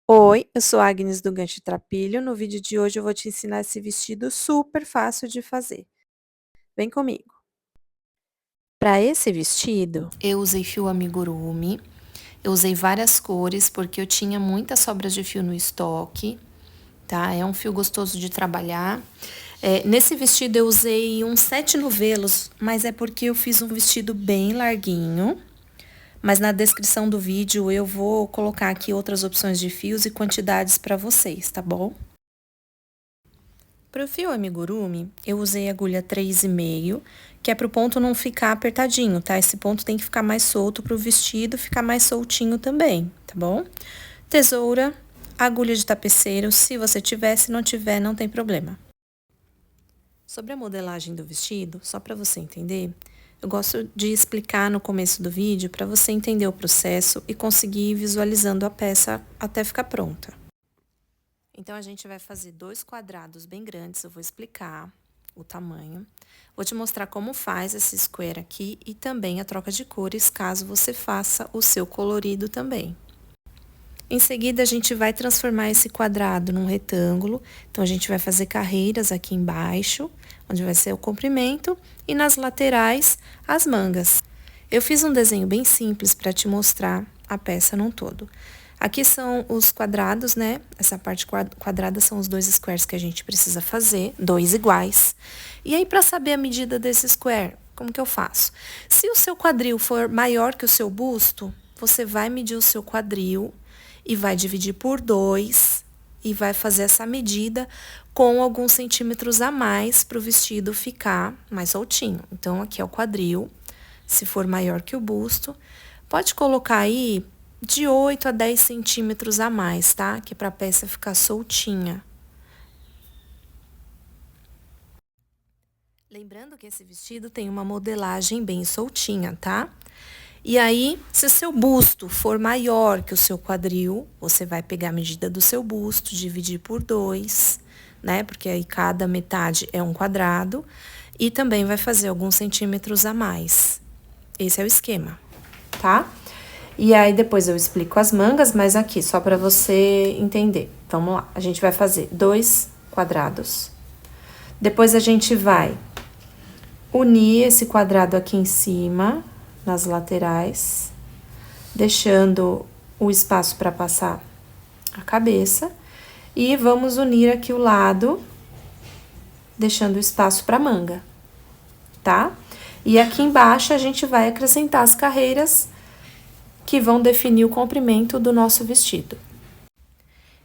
Oi, eu sou a Agnes do Gancho Trapilho. No vídeo de hoje eu vou te ensinar esse vestido super fácil de fazer. Vem comigo. Para esse vestido, Eu usei fio amigurumi, eu usei várias cores porque eu tinha muitas sobras de fio no estoque, tá? É um fio gostoso de trabalhar. Nesse vestido eu usei uns 7 novelos, mas é porque eu fiz um vestido bem larguinho. Mas na descrição do vídeo eu vou colocar aqui outras opções de fios e quantidades para vocês, tá bom? Para o fio amigurumi, eu usei agulha 3,5, que é para o ponto não ficar apertadinho, tá? Esse ponto tem que ficar mais solto para o vestido ficar mais soltinho também, tá bom? Tesoura, agulha de tapeceiro, se você tiver, se não tiver, não tem problema. Sobre a modelagem do vestido, só para você entender, eu gosto de explicar no começo do vídeo para você entender o processo e conseguir ir visualizando a peça até ficar pronta. Então, a gente vai fazer 2 quadrados bem grandes, eu vou explicar o tamanho. Vou te mostrar como faz esse square aqui e também a troca de cores, caso você faça o seu colorido também. Em seguida, a gente vai transformar esse quadrado num retângulo. Então, a gente vai fazer carreiras aqui embaixo, onde vai ser o comprimento, e nas laterais, as mangas. Eu fiz um desenho bem simples para te mostrar a peça num todo. Aqui são os quadrados, né? Essa parte quadrada são os 2 squares que a gente precisa fazer, 2 iguais. E aí, para saber a medida desse square, como que eu faço? Se o seu quadril for maior que o seu busto, você vai medir o seu quadril e vai dividir por 2 e vai fazer essa medida com alguns centímetros a mais para o vestido ficar mais soltinho. Então, aqui é o quadril, se for maior que o busto. Pode colocar aí de 8 a 10 centímetros a mais, tá? Que é para a peça ficar soltinha. Lembrando que esse vestido tem uma modelagem bem soltinha, tá? E aí, se o seu busto for maior que o seu quadril, você vai pegar a medida do seu busto, dividir por 2, né? Porque aí cada metade é um quadrado. E também vai fazer alguns centímetros a mais. Esse é o esquema, tá? E aí, depois eu explico as mangas, mas aqui, só para você entender. Vamos lá, a gente vai fazer 2 quadrados. Depois, a gente vai unir esse quadrado aqui em cima, nas laterais, deixando o espaço para passar a cabeça. E vamos unir aqui o lado, deixando o espaço para manga, tá? E aqui embaixo, a gente vai acrescentar as carreiras que vão definir o comprimento do nosso vestido.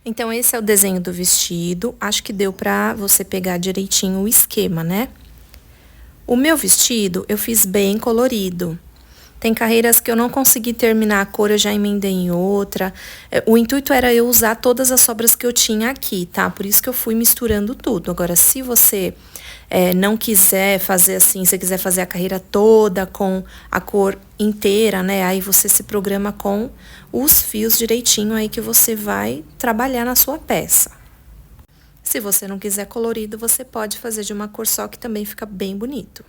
Então, esse é o desenho do vestido. Acho que deu pra você pegar direitinho o esquema, né? O meu vestido, eu fiz bem colorido. Tem carreiras que eu não consegui terminar a cor, eu já emendei em outra. O intuito era eu usar todas as sobras que eu tinha aqui, tá? Por isso que eu fui misturando tudo. Agora, se você não quiser fazer assim, se quiser fazer a carreira toda com a cor inteira, né? Aí você se programa com os fios direitinho aí que você vai trabalhar na sua peça. Se você não quiser colorido, você pode fazer de uma cor só, que também fica bem bonito.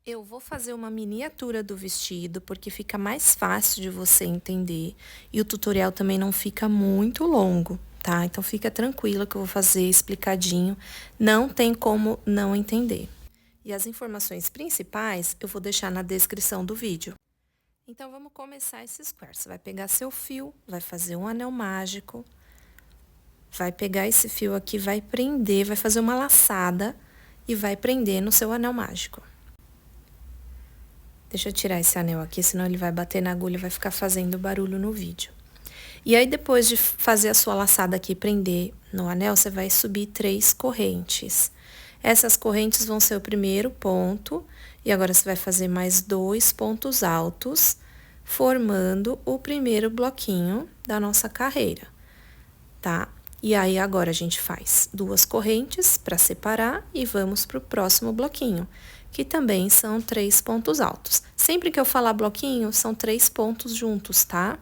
Eu vou fazer uma miniatura do vestido, porque fica mais fácil de você entender. E o tutorial também não fica muito longo, tá? Então, fica tranquila que eu vou fazer explicadinho. Não tem como não entender. E as informações principais eu vou deixar na descrição do vídeo. Então, vamos começar esse square. Você vai pegar seu fio, vai fazer um anel mágico. Vai pegar esse fio aqui, vai prender, vai fazer uma laçada e vai prender no seu anel mágico. Deixa eu tirar esse anel aqui, senão ele vai bater na agulha e vai ficar fazendo barulho no vídeo. E aí, depois de fazer a sua laçada aqui e prender no anel, você vai subir 3 correntes. Essas correntes vão ser o primeiro ponto, e agora você vai fazer mais 2 pontos altos, formando o primeiro bloquinho da nossa carreira, tá? E aí, agora a gente faz 2 correntes para separar e vamos para o próximo bloquinho, que também são 3 pontos altos. Sempre que eu falar bloquinho, são 3 pontos juntos, tá?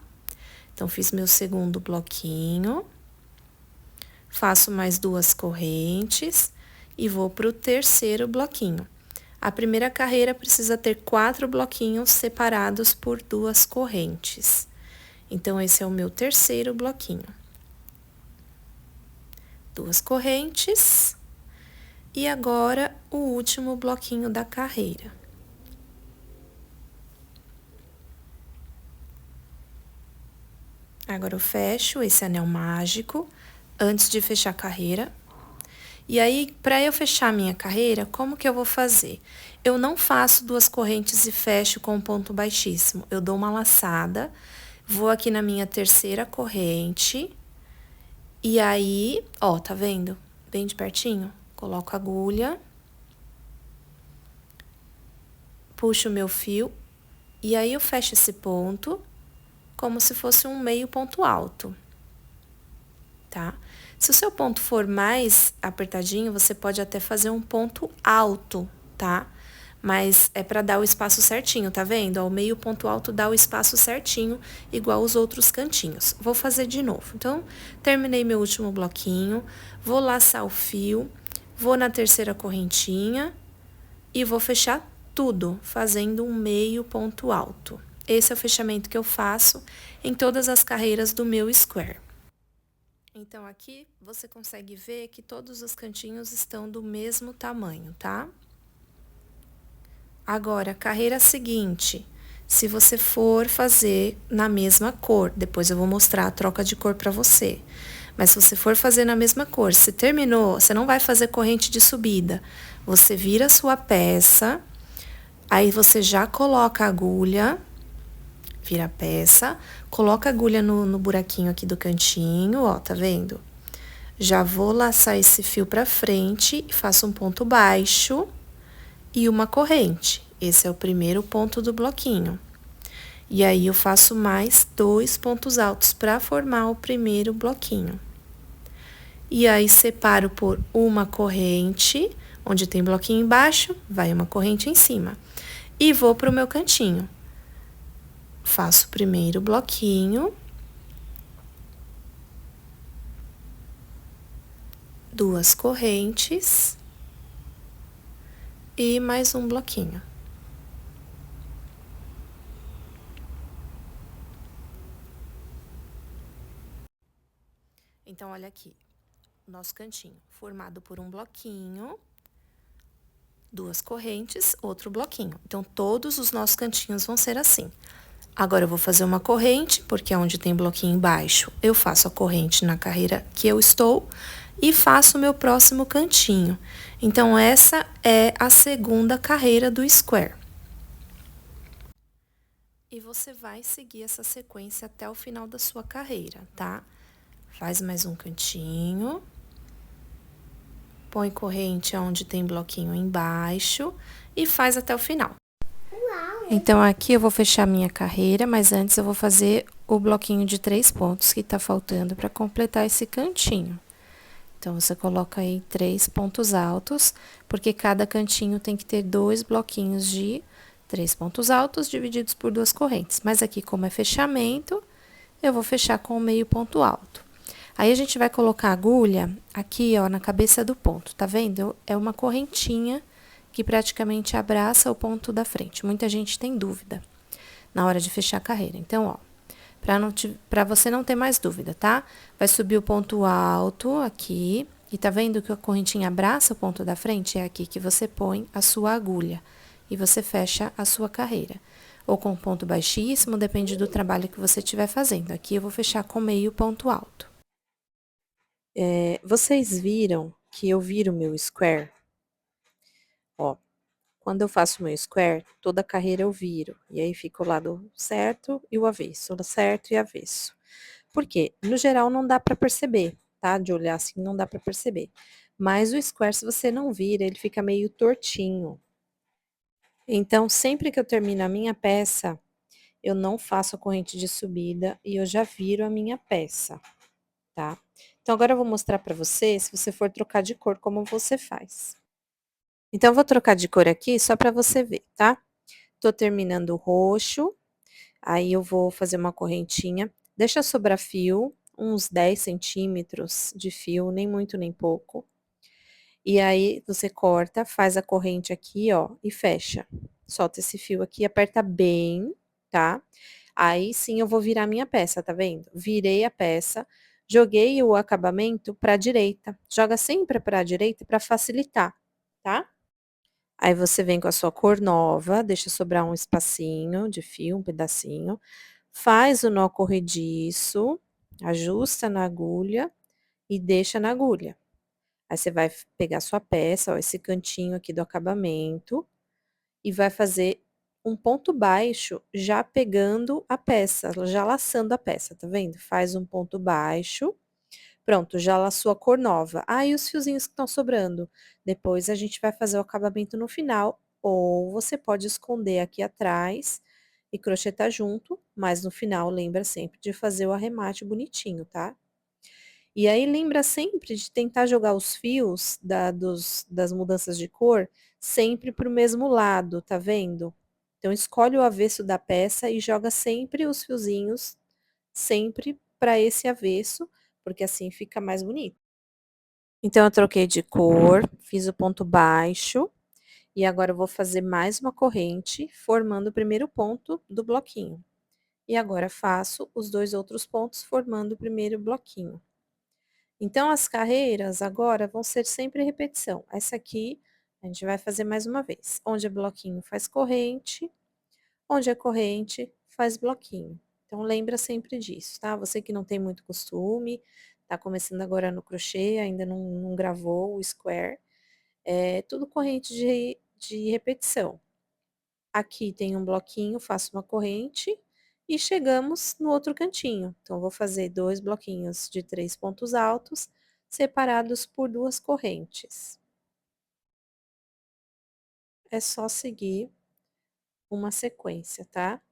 Então, fiz meu segundo bloquinho, faço mais 2 correntes e vou para o terceiro bloquinho. A primeira carreira precisa ter 4 bloquinhos separados por 2 correntes. Então, esse é o meu terceiro bloquinho. 2 correntes. E agora, o último bloquinho da carreira. Agora, eu fecho esse anel mágico antes de fechar a carreira. E aí, para eu fechar a minha carreira, como que eu vou fazer? Eu não faço 2 correntes e fecho com um ponto baixíssimo. Eu dou uma laçada, vou aqui na minha terceira corrente. E aí, ó, tá vendo? Bem de pertinho. Coloco a agulha. Puxo o meu fio. E aí, eu fecho esse ponto como se fosse um meio ponto alto, tá? Se o seu ponto for mais apertadinho, você pode até fazer um ponto alto, tá? Mas é para dar o espaço certinho, tá vendo? Ó, o meio ponto alto dá o espaço certinho, igual os outros cantinhos. Vou fazer de novo. Então, terminei meu último bloquinho, vou laçar o fio, vou na terceira correntinha e vou fechar tudo, fazendo um meio ponto alto. Esse é o fechamento que eu faço em todas as carreiras do meu square. Então, aqui você consegue ver que todos os cantinhos estão do mesmo tamanho, tá? Agora, carreira seguinte, se você for fazer na mesma cor, depois eu vou mostrar a troca de cor para você. Mas se você for fazer na mesma cor, você terminou, você não vai fazer corrente de subida. Você vira a sua peça, aí você já coloca a agulha, vira a peça, coloca a agulha no buraquinho aqui do cantinho, ó, tá vendo? Já vou laçar esse fio pra frente e faço um ponto baixo e uma corrente. Esse é o primeiro ponto do bloquinho. E aí, eu faço mais 2 pontos altos para formar o primeiro bloquinho. E aí, separo por uma corrente, onde tem bloquinho embaixo, vai uma corrente em cima. E vou pro meu cantinho. Faço o primeiro bloquinho, 2 correntes e mais um bloquinho. Então, olha aqui, o nosso cantinho formado por um bloquinho, 2 correntes, outro bloquinho. Então, todos os nossos cantinhos vão ser assim. Agora, eu vou fazer uma corrente, porque é onde tem bloquinho embaixo, eu faço a corrente na carreira que eu estou e faço o meu próximo cantinho. Então, essa é a segunda carreira do square. E você vai seguir essa sequência até o final da sua carreira, tá? Faz mais um cantinho. Põe corrente onde tem bloquinho embaixo e faz até o final. Então, aqui eu vou fechar minha carreira, mas antes eu vou fazer o bloquinho de 3 pontos que tá faltando para completar esse cantinho. Então, você coloca aí 3 pontos altos, porque cada cantinho tem que ter 2 bloquinhos de 3 pontos altos divididos por 2 correntes. Mas aqui, como é fechamento, eu vou fechar com o meio ponto alto. Aí, a gente vai colocar a agulha aqui, ó, na cabeça do ponto, tá vendo? É uma correntinha que praticamente abraça o ponto da frente. Muita gente tem dúvida na hora de fechar a carreira. Então, ó, para você não ter mais dúvida, tá? Vai subir o ponto alto aqui. E tá vendo que a correntinha abraça o ponto da frente? É aqui que você põe a sua agulha. E você fecha a sua carreira. Ou com ponto baixíssimo, depende do trabalho que você estiver fazendo. Aqui eu vou fechar com meio ponto alto. Vocês viram que eu viro o meu square? Ó, quando eu faço o meu square, toda a carreira eu viro. E aí fica o lado certo e o avesso, o certo e avesso. Por quê? No geral não dá para perceber, tá? De olhar assim não dá para perceber. Mas o square, se você não vira, ele fica meio tortinho. Então, sempre que eu termino a minha peça, eu não faço a corrente de subida e eu já viro a minha peça, tá? Então, agora eu vou mostrar para você, se você for trocar de cor, como você faz. Então, eu vou trocar de cor aqui só para você ver, tá? Tô terminando o roxo, aí eu vou fazer uma correntinha. Deixa sobrar fio, uns 10 centímetros de fio, nem muito nem pouco. E aí, você corta, faz a corrente aqui, ó, e fecha. Solta esse fio aqui, aperta bem, tá? Aí sim eu vou virar minha peça, tá vendo? Virei a peça, Joguei o acabamento para a direita. Joga sempre para a direita para facilitar, tá? Aí você vem com a sua cor nova, deixa sobrar um espacinho de fio, um pedacinho, faz o nó corrediço, ajusta na agulha e deixa na agulha. Aí você vai pegar sua peça, ó, esse cantinho aqui do acabamento, e vai fazer um ponto baixo já pegando a peça, já laçando a peça, tá vendo? Faz um ponto baixo. Pronto, já laçou a cor nova. Ah, e os fiozinhos que estão sobrando? Depois a gente vai fazer o acabamento no final, ou você pode esconder aqui atrás e crochetar junto, mas no final lembra sempre de fazer o arremate bonitinho, tá? E aí lembra sempre de tentar jogar os fios das mudanças de cor sempre para o mesmo lado, tá vendo? Então escolhe o avesso da peça e joga sempre os fiozinhos, sempre para esse avesso, porque assim fica mais bonito. Então eu troquei de cor, fiz o ponto baixo, e agora eu vou fazer mais uma corrente, formando o primeiro ponto do bloquinho. E agora faço os 2 outros pontos formando o primeiro bloquinho. Então as carreiras agora vão ser sempre repetição. Essa aqui a gente vai fazer mais uma vez. Onde é bloquinho faz corrente, onde é corrente faz bloquinho. Então lembra sempre disso, tá? Você que não tem muito costume, tá começando agora no crochê, ainda não gravou o square, é tudo corrente de repetição. Aqui tem um bloquinho, faço uma corrente e chegamos no outro cantinho. Então, eu vou fazer 2 bloquinhos de 3 pontos altos, separados por 2 correntes. É só seguir uma sequência, tá?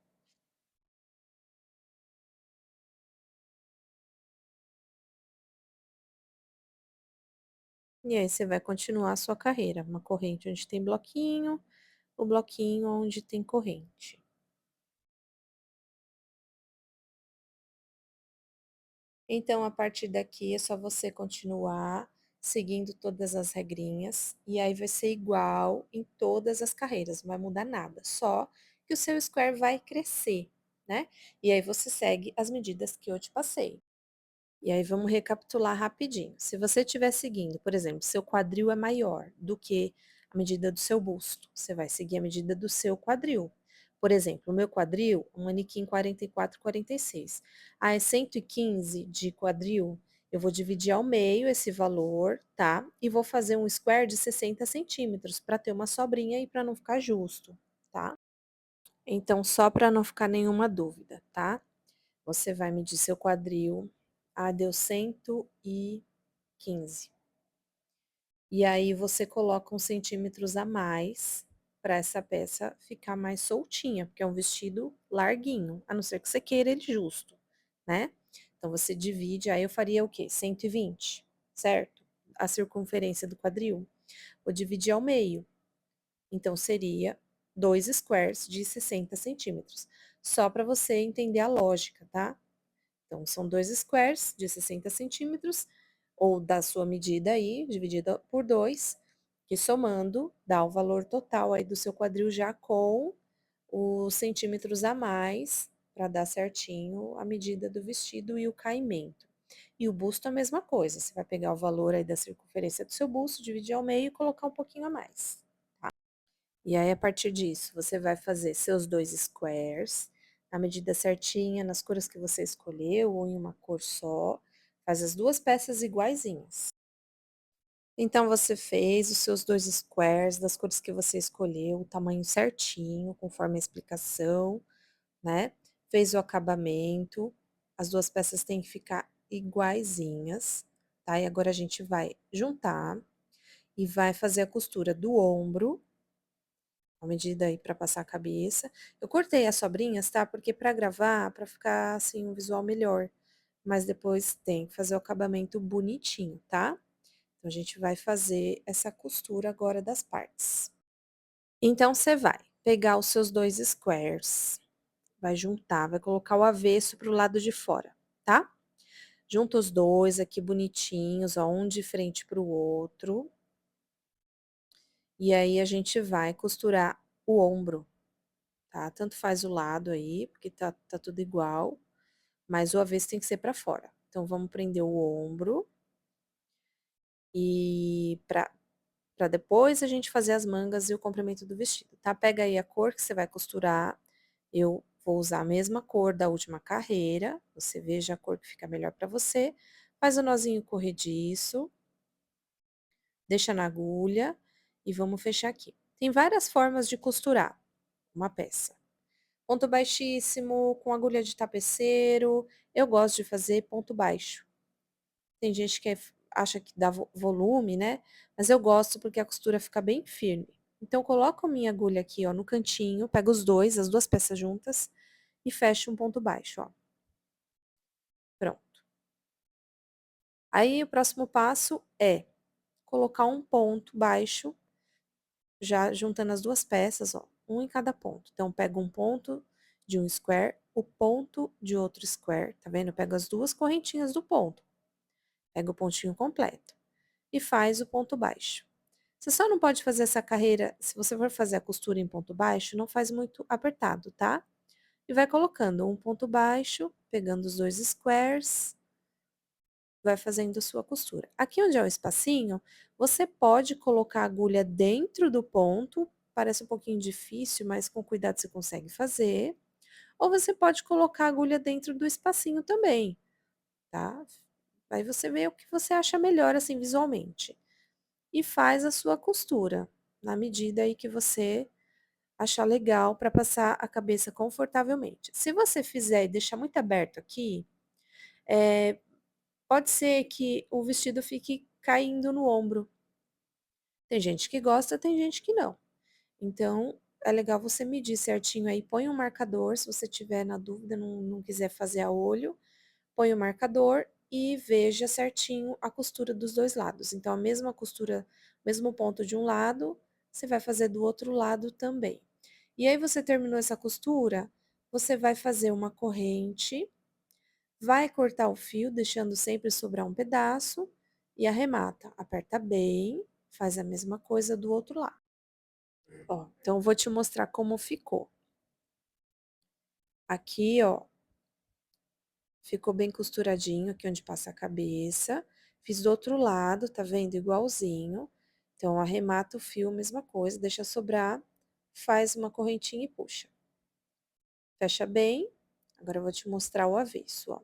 E aí, você vai continuar a sua carreira. Uma corrente onde tem bloquinho, o bloquinho onde tem corrente. Então, a partir daqui é só você continuar seguindo todas as regrinhas e aí vai ser igual em todas as carreiras, não vai mudar nada, só que o seu square vai crescer, né? E aí você segue as medidas que eu te passei. E aí vamos recapitular rapidinho. Se você estiver seguindo, por exemplo, seu quadril é maior do que a medida do seu busto, você vai seguir a medida do seu quadril. Por exemplo, o meu quadril, um manequim 44, 46. Ah, é 115 de quadril, eu vou dividir ao meio esse valor, tá? E vou fazer um square de 60 centímetros, para ter uma sobrinha e para não ficar justo, tá? Então, só para não ficar nenhuma dúvida, tá? Você vai medir seu quadril. Ah, deu 115. E aí você coloca uns centímetros a mais para essa peça ficar mais soltinha, porque é um vestido larguinho, a não ser que você queira ele justo, né? Então você divide, aí eu faria o quê? 120, certo? A circunferência do quadril. Vou dividir ao meio. Então seria 2 squares de 60 centímetros. Só para você entender a lógica, tá? Então, são 2 squares de 60 centímetros, ou da sua medida aí, dividida por 2, que somando dá o valor total aí do seu quadril já com os centímetros a mais, para dar certinho a medida do vestido e o caimento. E o busto a mesma coisa, você vai pegar o valor aí da circunferência do seu busto, dividir ao meio e colocar um pouquinho a mais. E aí, a partir disso, você vai fazer seus 2 squares, na medida certinha, nas cores que você escolheu, ou em uma cor só. Faz as 2 peças iguaizinhas. Então, você fez os seus 2 squares das cores que você escolheu, o tamanho certinho, conforme a explicação, né? Fez o acabamento, as 2 peças têm que ficar iguaizinhas, tá? E agora a gente vai juntar e vai fazer a costura do ombro, uma medida aí para passar a cabeça. Eu cortei as sobrinhas, tá? Porque para gravar, para ficar assim um visual melhor. Mas depois tem que fazer o acabamento bonitinho, tá? Então a gente vai fazer essa costura agora das partes. Então você vai pegar os seus 2 squares, vai juntar, vai colocar o avesso pro lado de fora, tá? Junta os dois aqui bonitinhos, ó, um de frente pro outro. E aí a gente vai costurar o ombro, tá? Tanto faz o lado aí, porque tá tudo igual, mas o avesso tem que ser para fora. Então, vamos prender o ombro. E pra depois a gente fazer as mangas e o comprimento do vestido, tá? Pega aí a cor que você vai costurar. Eu vou usar a mesma cor da última carreira. Você veja a cor que fica melhor pra você. Faz o nozinho corrediço. Deixa na agulha e vamos fechar aqui. Tem várias formas de costurar uma peça. Ponto baixíssimo, com agulha de tapeceiro. Eu gosto de fazer ponto baixo. Tem gente que acha que dá volume, né? Mas eu gosto porque a costura fica bem firme. Então, coloco a minha agulha aqui, ó, no cantinho, pego as duas peças juntas e fecho um ponto baixo, ó. Pronto. Aí, o próximo passo é colocar um ponto baixo, já juntando as duas peças, ó, um em cada ponto. Então, pego um ponto de um square, o ponto de outro square, tá vendo? Eu pego as duas correntinhas do ponto, pego o pontinho completo e faz o ponto baixo. Você só não pode fazer essa carreira, se você for fazer a costura em ponto baixo, não faz muito apertado, tá? E vai colocando um ponto baixo, pegando os dois squares, vai fazendo a sua costura. Aqui onde é o espacinho, você pode colocar a agulha dentro do ponto, parece um pouquinho difícil, mas com cuidado você consegue fazer. Ou você pode colocar a agulha dentro do espacinho também, tá? Aí você vê o que você acha melhor assim visualmente. E faz a sua costura, na medida aí que você achar legal para passar a cabeça confortavelmente. Se você fizer e deixar muito aberto aqui, pode ser que o vestido fique caindo no ombro. Tem gente que gosta, tem gente que não. Então, é legal você medir certinho aí, põe um marcador, se você tiver na dúvida, não quiser fazer a olho, põe o marcador e veja certinho a costura dos dois lados. Então, a mesma costura, mesmo ponto de um lado, você vai fazer do outro lado também. E aí, você terminou essa costura, você vai fazer uma corrente, vai cortar o fio, deixando sempre sobrar um pedaço, e arremata. Aperta bem, faz a mesma coisa do outro lado. Ó, então, eu vou te mostrar como ficou. Aqui, ó, ficou bem costuradinho aqui onde passa a cabeça. Fiz do outro lado, tá vendo? Igualzinho. Então, arremata o fio, mesma coisa, deixa sobrar, faz uma correntinha e puxa. Fecha bem. Agora eu vou te mostrar o avesso, ó.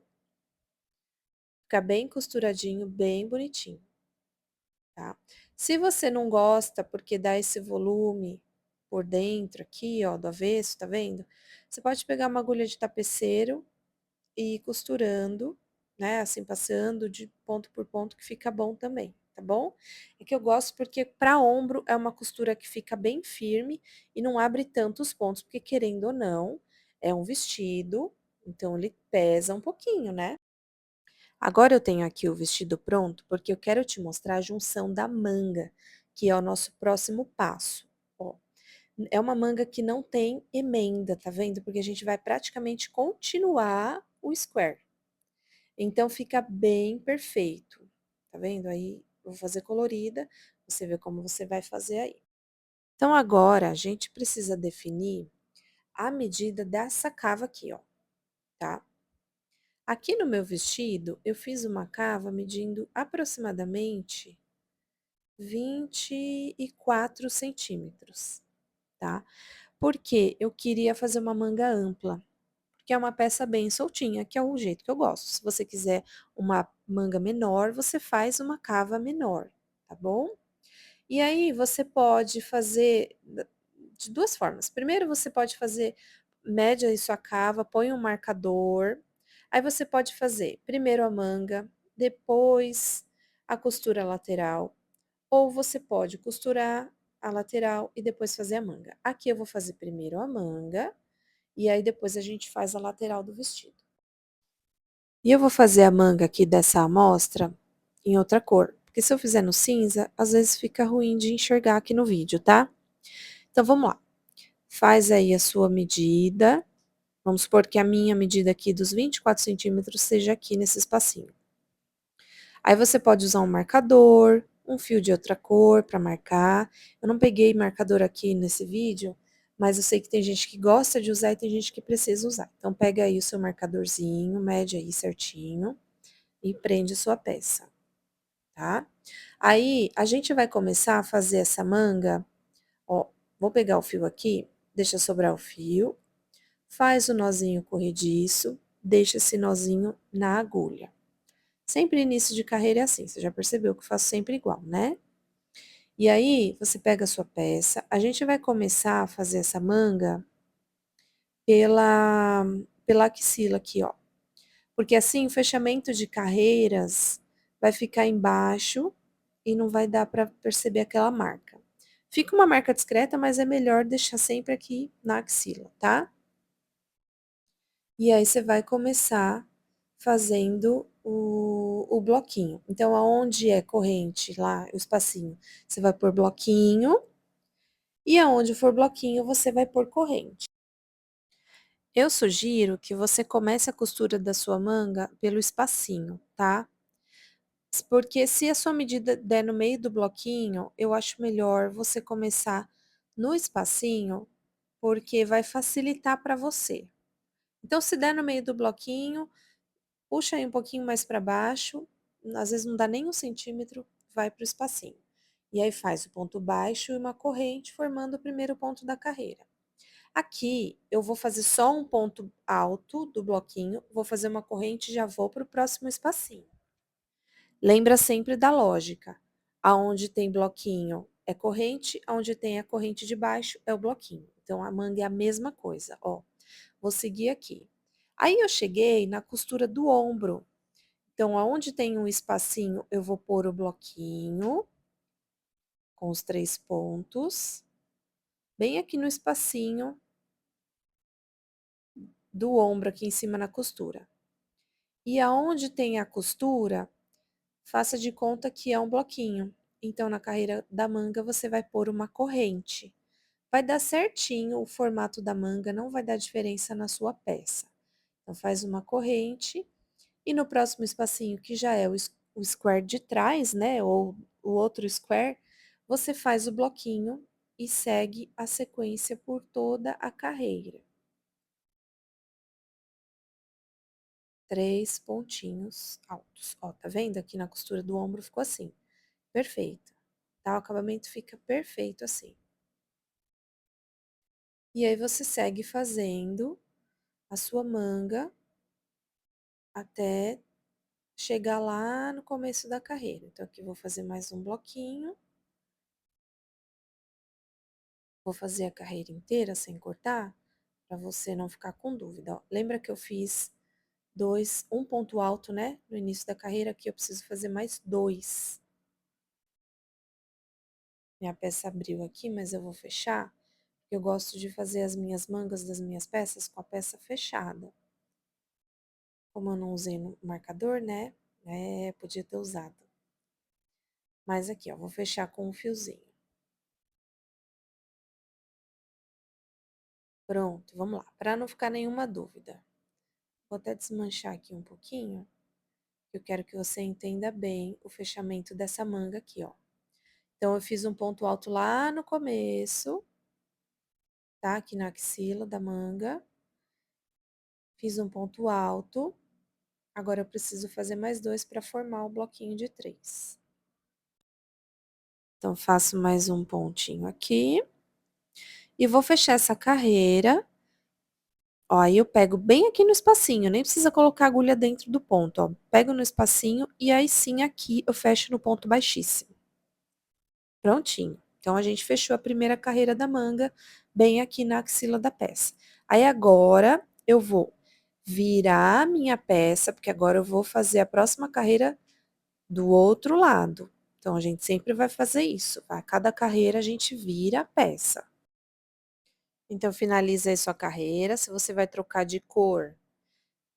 Fica bem costuradinho, bem bonitinho, tá? Se você não gosta, porque dá esse volume por dentro aqui, ó, do avesso, tá vendo? Você pode pegar uma agulha de tapeceiro e ir costurando, né, assim, passando de ponto por ponto, que fica bom também, tá bom? É que eu gosto porque para ombro é uma costura que fica bem firme e não abre tantos pontos, porque querendo ou não, é um vestido, então ele pesa um pouquinho, né? Agora eu tenho aqui o vestido pronto, porque eu quero te mostrar a junção da manga, que é o nosso próximo passo, ó. É uma manga que não tem emenda, tá vendo? Porque a gente vai praticamente continuar o square. Então, fica bem perfeito, tá vendo? Aí, eu vou fazer colorida, você vê como você vai fazer aí. Então, agora, a gente precisa definir a medida dessa cava aqui, ó, tá? Aqui no meu vestido, eu fiz uma cava medindo aproximadamente 24 centímetros, tá? Porque eu queria fazer uma manga ampla, porque é uma peça bem soltinha, que é o jeito que eu gosto. Se você quiser uma manga menor, você faz uma cava menor, tá bom? E aí você pode fazer de duas formas. Primeiro você pode fazer, mede aí sua cava, põe um marcador. Aí você pode fazer primeiro a manga, depois a costura lateral, ou você pode costurar a lateral e depois fazer a manga. Aqui eu vou fazer primeiro a manga, e aí depois a gente faz a lateral do vestido. E eu vou fazer a manga aqui dessa amostra em outra cor, porque se eu fizer no cinza, às vezes fica ruim de enxergar aqui no vídeo, tá? Então vamos lá. Faz aí a sua medida. Vamos supor que a minha medida aqui dos 24 centímetros seja aqui nesse espacinho. Aí você pode usar um marcador, um fio de outra cor para marcar. Eu não peguei marcador aqui nesse vídeo, mas eu sei que tem gente que gosta de usar e tem gente que precisa usar. Então pega aí o seu marcadorzinho, mede aí certinho, e prende sua peça, tá? Aí, a gente vai começar a fazer essa manga, ó, vou pegar o fio aqui, deixa sobrar o fio, faz o nozinho corrediço, deixa esse nozinho na agulha. Sempre início de carreira é assim, você já percebeu que eu faço sempre igual, né? E aí, você pega a sua peça, a gente vai começar a fazer essa manga pela axila aqui, ó. Porque assim, o fechamento de carreiras vai ficar embaixo e não vai dar para perceber aquela marca. Fica uma marca discreta, mas é melhor deixar sempre aqui na axila, tá? E aí você vai começar fazendo o bloquinho. Então, aonde é corrente, lá, o espacinho, você vai pôr bloquinho, e aonde for bloquinho, você vai pôr corrente. Eu sugiro que você comece a costura da sua manga pelo espacinho, tá? Porque se a sua medida der no meio do bloquinho, eu acho melhor você começar no espacinho, porque vai facilitar para você. Então, se der no meio do bloquinho, puxa aí um pouquinho mais para baixo, às vezes não dá nem 1 centímetro, vai para o espacinho. E aí faz o ponto baixo e uma corrente, formando o primeiro ponto da carreira. Aqui, eu vou fazer só um ponto alto do bloquinho, vou fazer uma corrente e já vou para o próximo espacinho. Lembra sempre da lógica. Aonde tem bloquinho é corrente, aonde tem a corrente de baixo é o bloquinho. Então, a manga é a mesma coisa, ó. Vou seguir aqui. Aí, eu cheguei na costura do ombro. Então, aonde tem um espacinho, eu vou pôr o bloquinho com os 3 pontos, bem aqui no espacinho do ombro, aqui em cima na costura. E aonde tem a costura, faça de conta que é um bloquinho. Então, na carreira da manga, você vai pôr uma corrente. Vai dar certinho o formato da manga, não vai dar diferença na sua peça. Então, faz uma corrente e no próximo espacinho, que já é o square de trás, né, ou o outro square, você faz o bloquinho e segue a sequência por toda a carreira. 3 pontinhos altos. Ó, tá vendo? Aqui na costura do ombro ficou assim. Perfeito. Tá? O acabamento fica perfeito assim. E aí, você segue fazendo a sua manga até chegar lá no começo da carreira. Então, aqui vou fazer mais um bloquinho. Vou fazer a carreira inteira sem cortar, para você não ficar com dúvida, ó. Lembra que eu fiz um ponto alto, né, no início da carreira? Aqui eu preciso fazer mais 2. Minha peça abriu aqui, mas eu vou fechar. Eu gosto de fazer as minhas mangas das minhas peças com a peça fechada. Como eu não usei no marcador, né, podia ter usado. Mas aqui, ó, vou fechar com um fiozinho. Pronto, vamos lá, para não ficar nenhuma dúvida. Vou até desmanchar aqui um pouquinho. Eu quero que você entenda bem o fechamento dessa manga aqui, ó. Então, eu fiz um ponto alto lá no começo, tá? Aqui na axila da manga. Fiz um ponto alto. Agora, eu preciso fazer mais 2 para formar o bloquinho de 3. Então, faço mais um pontinho aqui. E vou fechar essa carreira. Ó, aí eu pego bem aqui no espacinho, nem precisa colocar a agulha dentro do ponto, ó. Pego no espacinho e aí sim aqui eu fecho no ponto baixíssimo. Prontinho. Então, a gente fechou a primeira carreira da manga, bem aqui na axila da peça. Aí, agora, eu vou virar a minha peça, porque agora eu vou fazer a próxima carreira do outro lado. Então, a gente sempre vai fazer isso, tá? Cada carreira a gente vira a peça. Então, finaliza aí sua carreira. Se você vai trocar de cor,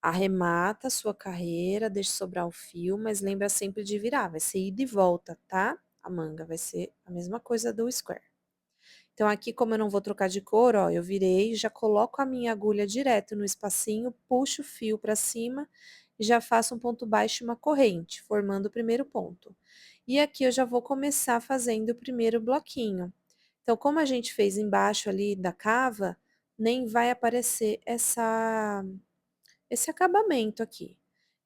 arremata a sua carreira, deixa sobrar o fio, mas lembra sempre de virar, vai ser ida e volta, tá? A manga vai ser a mesma coisa do square. Então, aqui, como eu não vou trocar de cor, ó, eu virei, já coloco a minha agulha direto no espacinho, puxo o fio para cima e já faço um ponto baixo e uma corrente, formando o primeiro ponto. E aqui eu já vou começar fazendo o primeiro bloquinho. Então, como a gente fez embaixo ali da cava, nem vai aparecer esse acabamento aqui.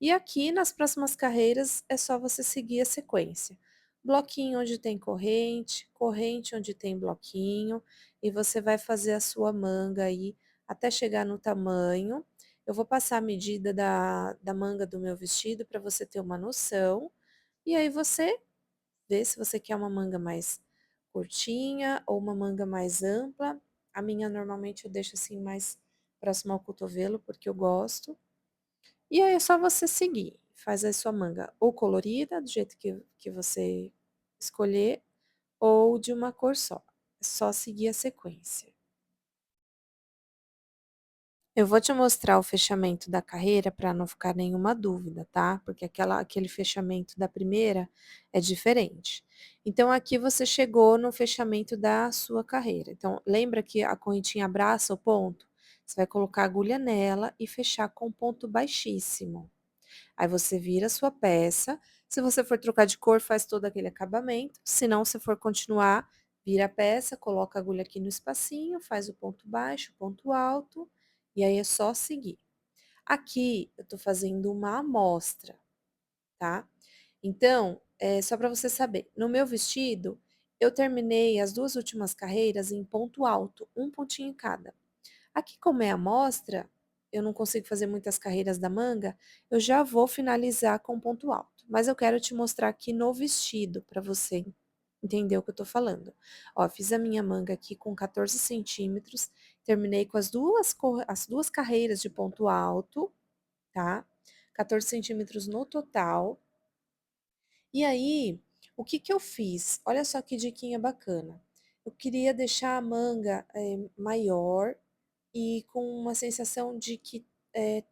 E aqui nas próximas carreiras é só você seguir a sequência. Bloquinho onde tem corrente, corrente onde tem bloquinho, e você vai fazer a sua manga aí até chegar no tamanho. Eu vou passar a medida da manga do meu vestido para você ter uma noção. E aí você vê se você quer uma manga mais curtinha ou uma manga mais ampla. A minha normalmente eu deixo assim mais próximo ao cotovelo, porque eu gosto. E aí é só você seguir, faz a sua manga ou colorida, do jeito que você escolher, ou de uma cor só. É só seguir a sequência. Eu vou te mostrar o fechamento da carreira para não ficar nenhuma dúvida, tá? Porque aquele fechamento da primeira é diferente. Então, aqui você chegou no fechamento da sua carreira. Então, lembra que a correntinha abraça o ponto? Você vai colocar a agulha nela e fechar com ponto baixíssimo. Aí você vira a sua peça. Se você for trocar de cor, faz todo aquele acabamento. Se não, se for continuar, vira a peça, coloca a agulha aqui no espacinho, faz o ponto baixo, ponto alto, e aí é só seguir. Aqui eu tô fazendo uma amostra, tá? Então, só para você saber, no meu vestido, eu terminei as 2 últimas carreiras em ponto alto, um pontinho em cada. Aqui, como é amostra, eu não consigo fazer muitas carreiras da manga, eu já vou finalizar com ponto alto. Mas eu quero te mostrar aqui no vestido, para você entender o que eu tô falando. Ó, fiz a minha manga aqui com 14 centímetros, terminei com as duas carreiras de ponto alto, tá? 14 centímetros no total. E aí, o que que eu fiz? Olha só que diquinha bacana. Eu queria deixar a manga maior e com uma sensação de que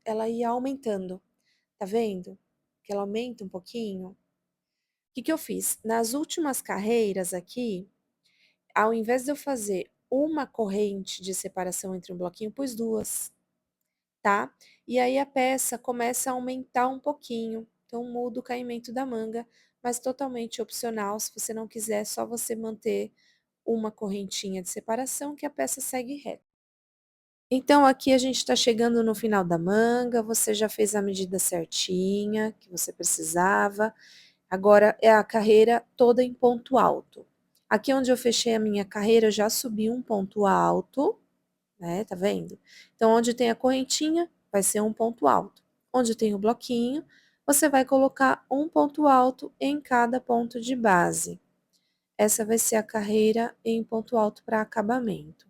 ela ia aumentando, tá vendo? Que ela aumenta um pouquinho. O que que eu fiz? Nas últimas carreiras aqui, ao invés de eu fazer uma corrente de separação entre um bloquinho, pus duas, tá? E aí a peça começa a aumentar um pouquinho, então muda o caimento da manga, mas totalmente opcional, se você não quiser, é só você manter uma correntinha de separação que a peça segue reta. Então, aqui a gente está chegando no final da manga, você já fez a medida certinha que você precisava. Agora é a carreira toda em ponto alto. Aqui onde eu fechei a minha carreira, eu já subi um ponto alto, né? Tá vendo? Então, onde tem a correntinha, vai ser um ponto alto. Onde tem o bloquinho, você vai colocar um ponto alto em cada ponto de base. Essa vai ser a carreira em ponto alto para acabamento.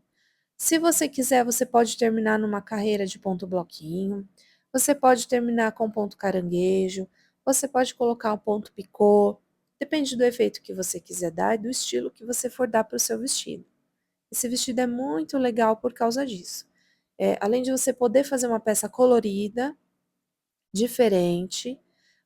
Se você quiser, você pode terminar numa carreira de ponto bloquinho, você pode terminar com ponto caranguejo, você pode colocar um ponto picô, depende do efeito que você quiser dar e do estilo que você for dar para o seu vestido. Esse vestido é muito legal por causa disso. Além de você poder fazer uma peça colorida, diferente,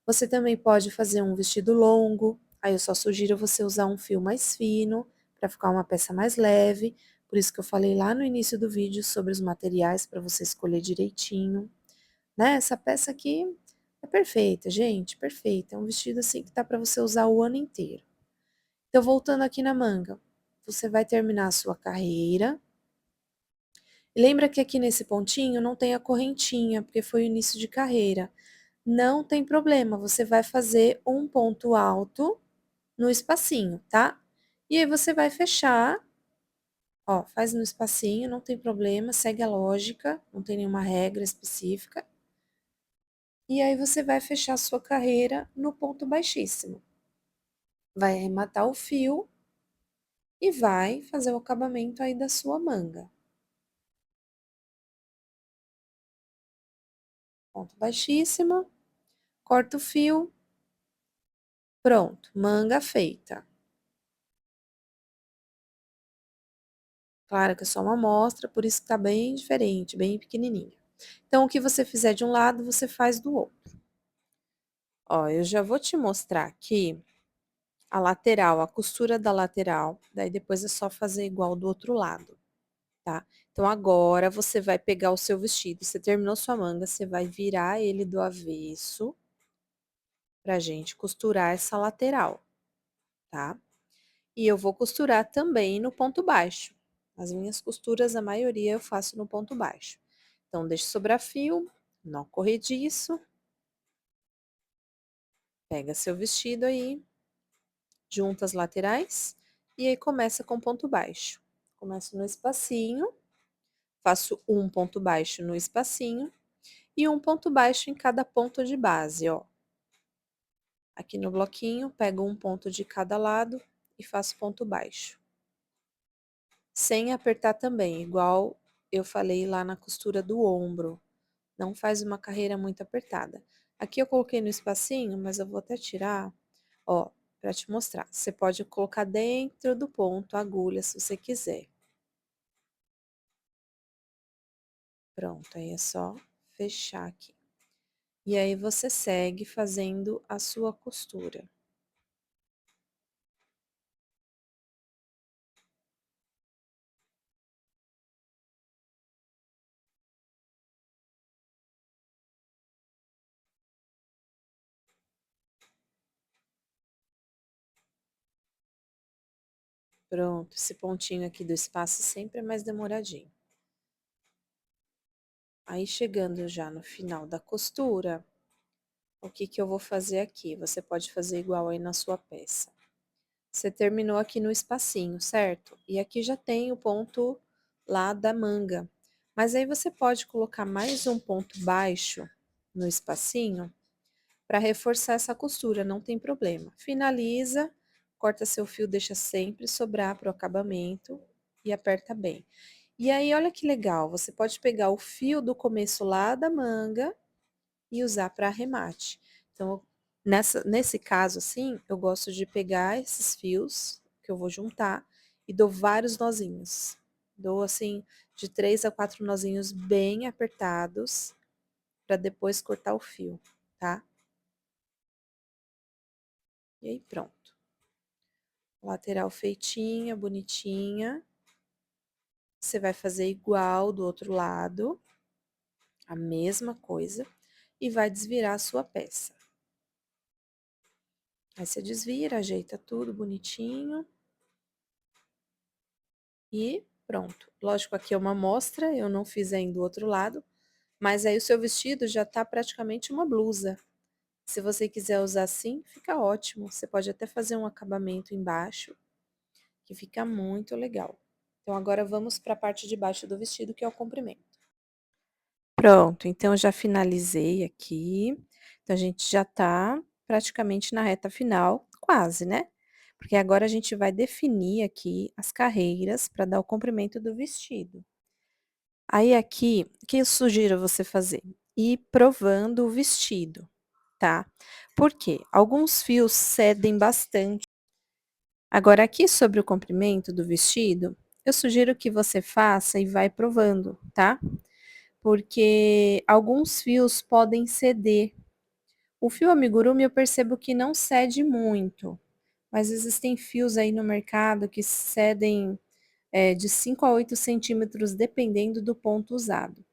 você também pode fazer um vestido longo, aí eu só sugiro você usar um fio mais fino, para ficar uma peça mais leve, por isso que eu falei lá no início do vídeo sobre os materiais para você escolher direitinho, né? Essa peça aqui é perfeita, gente, perfeita. É um vestido assim que tá para você usar o ano inteiro. Então, voltando aqui na manga, você vai terminar a sua carreira. E lembra que aqui nesse pontinho não tem a correntinha, porque foi o início de carreira. Não tem problema, você vai fazer um ponto alto no espacinho, tá? E aí você vai fechar, ó, faz no espacinho, não tem problema, segue a lógica, não tem nenhuma regra específica. E aí você vai fechar a sua carreira no ponto baixíssimo. Vai arrematar o fio e vai fazer o acabamento aí da sua manga. Ponto baixíssimo, corta o fio, pronto, manga feita. Claro que é só uma amostra, por isso que tá bem diferente, bem pequenininha. Então, o que você fizer de um lado, você faz do outro. Ó, eu já vou te mostrar aqui a lateral, a costura da lateral, daí depois é só fazer igual do outro lado, tá? Então, agora você vai pegar o seu vestido, você terminou sua manga, você vai virar ele do avesso pra gente costurar essa lateral, tá? E eu vou costurar também no ponto baixo. As minhas costuras, a maioria eu faço no ponto baixo. Então, deixe sobrar fio, nó corrediço. Pega seu vestido aí, junta as laterais e aí começa com ponto baixo. Começo no espacinho, faço um ponto baixo no espacinho e um ponto baixo em cada ponto de base, ó. Aqui no bloquinho, pego um ponto de cada lado e faço ponto baixo. Sem apertar também, igual eu falei lá na costura do ombro. Não faz uma carreira muito apertada. Aqui eu coloquei no espacinho, mas eu vou até tirar, ó, para te mostrar. Você pode colocar dentro do ponto a agulha se você quiser. Pronto, aí é só fechar aqui. E aí você segue fazendo a sua costura. Pronto, esse pontinho aqui do espaço sempre é mais demoradinho. Aí chegando já no final da costura, o que que eu vou fazer aqui? Você pode fazer igual aí na sua peça. Você terminou aqui no espacinho, certo? E aqui já tem o ponto lá da manga. Mas aí você pode colocar mais um ponto baixo no espacinho para reforçar essa costura, não tem problema. Finaliza, corta seu fio, deixa sempre sobrar para o acabamento e aperta bem. E aí, olha que legal, você pode pegar o fio do começo lá da manga e usar para arremate. Então, nesse caso, assim, eu gosto de pegar esses fios que eu vou juntar e dou vários nozinhos. Dou, assim, de 3 a 4 nozinhos bem apertados para depois cortar o fio, tá? E aí, pronto. Lateral feitinha, bonitinha. Você vai fazer igual do outro lado, a mesma coisa, e vai desvirar a sua peça. Aí você desvira, ajeita tudo bonitinho. E pronto. Lógico, aqui é uma amostra, eu não fiz ainda do outro lado, mas aí o seu vestido já tá praticamente uma blusa. Se você quiser usar assim, fica ótimo. Você pode até fazer um acabamento embaixo, que fica muito legal. Então, agora vamos para a parte de baixo do vestido, que é o comprimento. Pronto, então eu já finalizei aqui. Então, a gente já tá praticamente na reta final, quase, né? Porque agora a gente vai definir aqui as carreiras para dar o comprimento do vestido. Aí aqui, o que eu sugiro você fazer? Ir provando o vestido, tá? Por quê? Alguns fios cedem bastante. Agora, aqui sobre o comprimento do vestido, eu sugiro que você faça e vai provando, tá? Porque alguns fios podem ceder. O fio amigurumi eu percebo que não cede muito, mas existem fios aí no mercado que cedem de 5 a 8 centímetros, dependendo do ponto usado.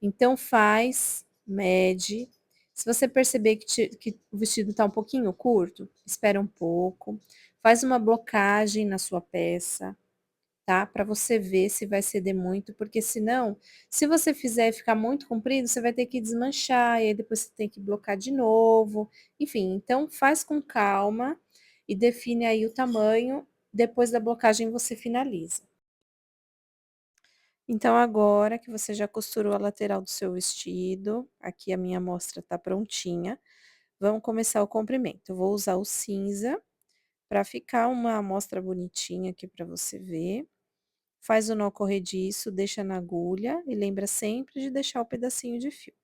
Então faz, mede. Se você perceber que o vestido está um pouquinho curto, espera um pouco. Faz uma blocagem na sua peça, tá? Para você ver se vai ceder muito, porque senão, se você fizer ficar muito comprido, você vai ter que desmanchar, e aí depois você tem que blocar de novo. Enfim, então faz com calma e define aí o tamanho. Depois da blocagem você finaliza. Então, agora que você já costurou a lateral do seu vestido, aqui a minha amostra tá prontinha, vamos começar o comprimento. Eu vou usar o cinza para ficar uma amostra bonitinha aqui para você ver. Faz o nó corrediço, deixa na agulha e lembra sempre de deixar o pedacinho de fio.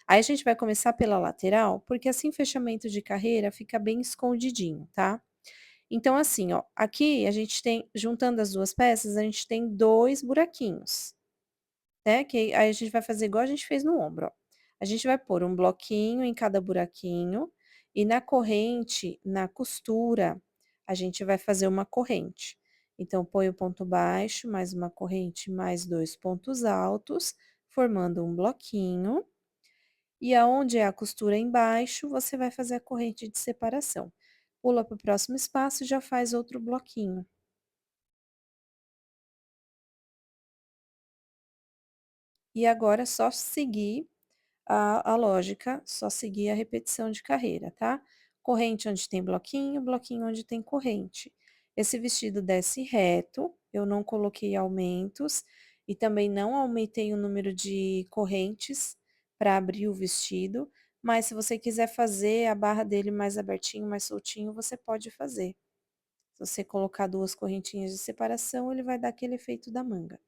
Aí a gente vai começar pela lateral, porque assim fechamento de carreira fica bem escondidinho, tá? Então, assim, ó, aqui a gente tem, juntando as duas peças, a gente tem 2 buraquinhos. Né, que aí a gente vai fazer igual a gente fez no ombro, ó. A gente vai pôr um bloquinho em cada buraquinho e na corrente, na costura, a gente vai fazer uma corrente. Então, põe o ponto baixo, mais uma corrente, mais 2 pontos altos, formando um bloquinho. E aonde é a costura embaixo, você vai fazer a corrente de separação. Pula para o próximo espaço e já faz outro bloquinho. E agora é só seguir a lógica, só seguir a repetição de carreira, tá? corrente onde tem bloquinho, bloquinho onde tem corrente. Esse vestido desce reto, eu não coloquei aumentos e também não aumentei o número de correntes para abrir o vestido, mas se você quiser fazer a barra dele mais abertinho, mais soltinho, você pode fazer. Se você colocar 2 correntinhas de separação, ele vai dar aquele efeito da manga.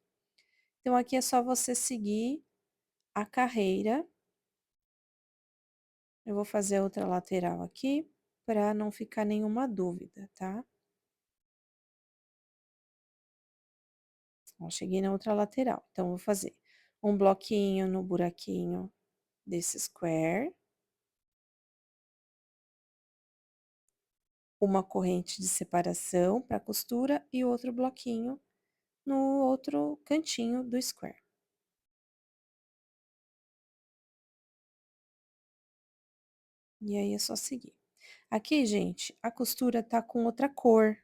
Então, aqui é só você seguir a carreira. Eu vou fazer a outra lateral aqui, para não ficar nenhuma dúvida, tá? Ó, cheguei na outra lateral. Então, vou fazer um bloquinho no buraquinho desse square. Uma corrente de separação para costura e outro bloquinho no outro cantinho do square. E aí, é só seguir. Aqui, gente, a costura tá com outra cor.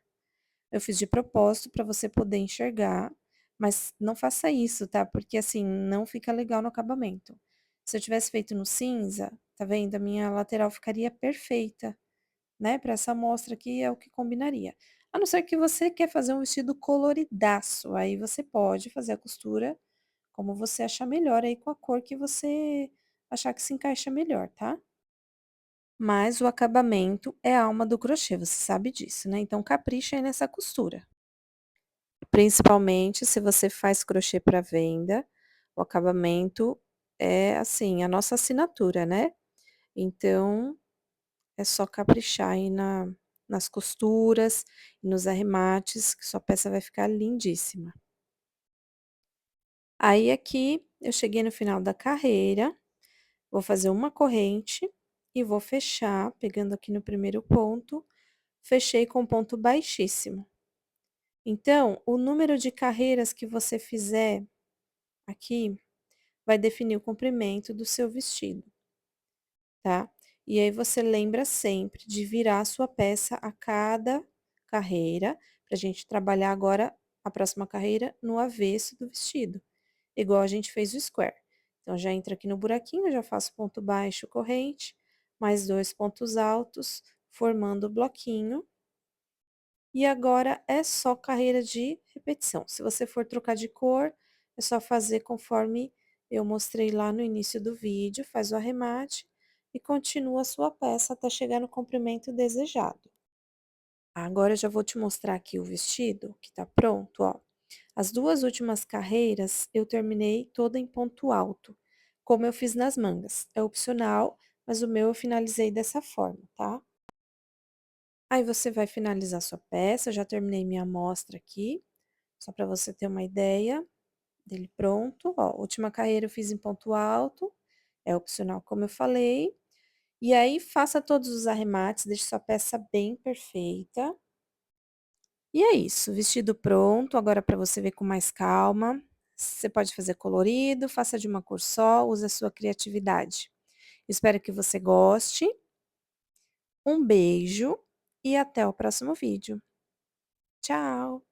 Eu fiz de propósito para você poder enxergar, mas não faça isso, tá? Porque, assim, não fica legal no acabamento. Se eu tivesse feito no cinza, tá vendo? A minha lateral ficaria perfeita, né? Para essa amostra aqui é o que combinaria. A não ser que você quer fazer um vestido coloridaço, aí você pode fazer a costura como você achar melhor aí com a cor que você achar que se encaixa melhor, tá? Mas o acabamento é a alma do crochê, você sabe disso, né? Então capricha aí nessa costura. Principalmente se você faz crochê para venda, o acabamento é, assim, a nossa assinatura, né. Então, é só caprichar aí nas costuras e nos arremates, que sua peça vai ficar lindíssima. Aí aqui, eu cheguei no final da carreira, vou fazer uma corrente e vou fechar, pegando aqui no primeiro ponto, fechei com ponto baixíssimo. Então, o número de carreiras que você fizer aqui vai definir o comprimento do seu vestido, tá? E aí você lembra sempre de virar a sua peça a cada carreira, pra gente trabalhar agora a próxima carreira no avesso do vestido, igual a gente fez o square. Então, já entra aqui no buraquinho, já faço ponto baixo, corrente, mais 2 pontos altos, formando o bloquinho. E agora é só carreira de repetição. Se você for trocar de cor, é só fazer conforme eu mostrei lá no início do vídeo, faz o arremate e continua a sua peça até chegar no comprimento desejado. Agora eu já vou te mostrar aqui o vestido, que tá pronto, ó. As 2 últimas carreiras eu terminei toda em ponto alto, como eu fiz nas mangas. É opcional, mas o meu eu finalizei dessa forma, tá? Aí você vai finalizar sua peça, eu já terminei minha amostra aqui, só para você ter uma ideia dele pronto. Ó, última carreira eu fiz em ponto alto, é opcional como eu falei. E aí faça todos os arremates, deixe sua peça bem perfeita. E é isso, vestido pronto, agora para você ver com mais calma. Você pode fazer colorido, faça de uma cor só, use a sua criatividade. Espero que você goste. Um beijo e até o próximo vídeo. Tchau!